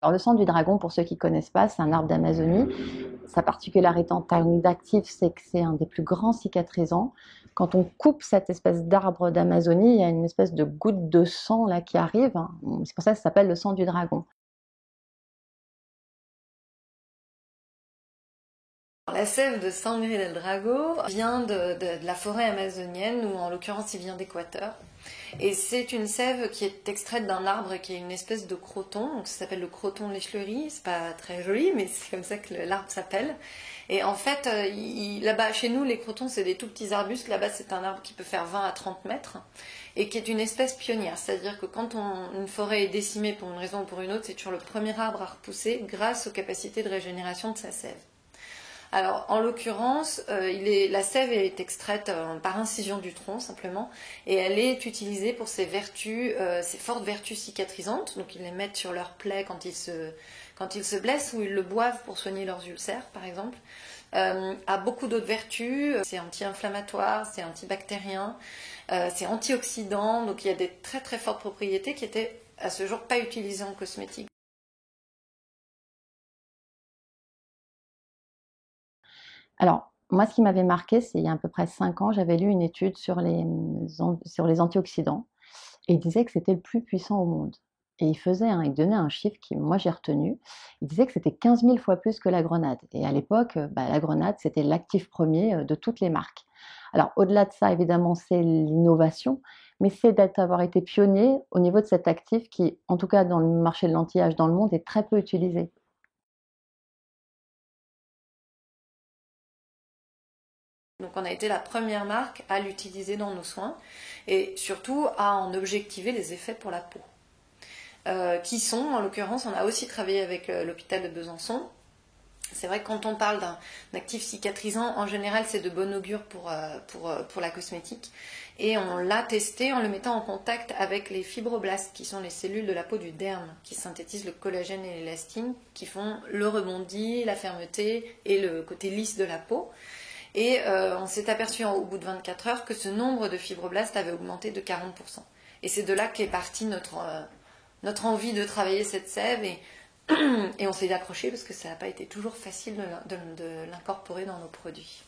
Alors, le sang du dragon, pour ceux qui ne connaissent pas, c'est un arbre d'Amazonie. Sa particularité en termes d'actifs, c'est que c'est un des plus grands cicatrisants. Quand on coupe cette espèce d'arbre d'Amazonie, il y a une espèce de goutte de sang là qui arrive. C'est pour ça que ça s'appelle le sang du dragon. La sève de Sangre del Drago vient de la forêt amazonienne, ou en l'occurrence il vient d'Équateur. Et c'est une sève qui est extraite d'un arbre qui est une espèce de croton, donc ça s'appelle le croton de l'Echlerie, c'est pas très joli, mais c'est comme ça que l'arbre s'appelle. Et en fait, là-bas, chez nous, les crotons, c'est des tout petits arbustes, là-bas c'est un arbre qui peut faire 20 à 30 mètres, et qui est une espèce pionnière, c'est-à-dire que quand une forêt est décimée pour une raison ou pour une autre, c'est toujours le premier arbre à repousser grâce aux capacités de régénération de sa sève. Alors, en l'occurrence, la sève est extraite par incision du tronc simplement, et elle est utilisée pour ses vertus, ses fortes vertus cicatrisantes. Donc, ils les mettent sur leurs plaies quand ils se blessent, ou ils le boivent pour soigner leurs ulcères, par exemple. A beaucoup d'autres vertus. C'est anti-inflammatoire, c'est antibactérien, c'est antioxydant. Donc, il y a des très très fortes propriétés qui étaient à ce jour pas utilisées en cosmétique. Alors, moi, ce qui m'avait marqué, c'est il y a à peu près 5 ans, j'avais lu une étude sur les antioxydants et il disait que c'était le plus puissant au monde. Et il donnait un chiffre qui, moi, j'ai retenu. Il disait que c'était 15 000 fois plus que la grenade. Et à l'époque, la grenade, c'était l'actif premier de toutes les marques. Alors, au-delà de ça, évidemment, c'est l'innovation, mais c'est d'avoir été pionnier au niveau de cet actif qui, en tout cas dans le marché de l'anti-âge dans le monde, est très peu utilisé. Donc on a été la première marque à l'utiliser dans nos soins et surtout à en objectiver les effets pour la peau. Qui sont, en l'occurrence, on a aussi travaillé avec l'hôpital de Besançon. C'est vrai que quand on parle d'un actif cicatrisant, en général c'est de bon augure pour la cosmétique. Et on l'a testé en le mettant en contact avec les fibroblastes, qui sont les cellules de la peau du derme, qui synthétisent le collagène et l'élastine, qui font le rebondi, la fermeté et le côté lisse de la peau. Et on s'est aperçu au bout de 24 heures que ce nombre de fibroblastes avait augmenté de 40%. Et c'est de là qu'est partie notre envie de travailler cette sève. Et on s'est accroché parce que ça n'a pas été toujours facile de l'incorporer dans nos produits.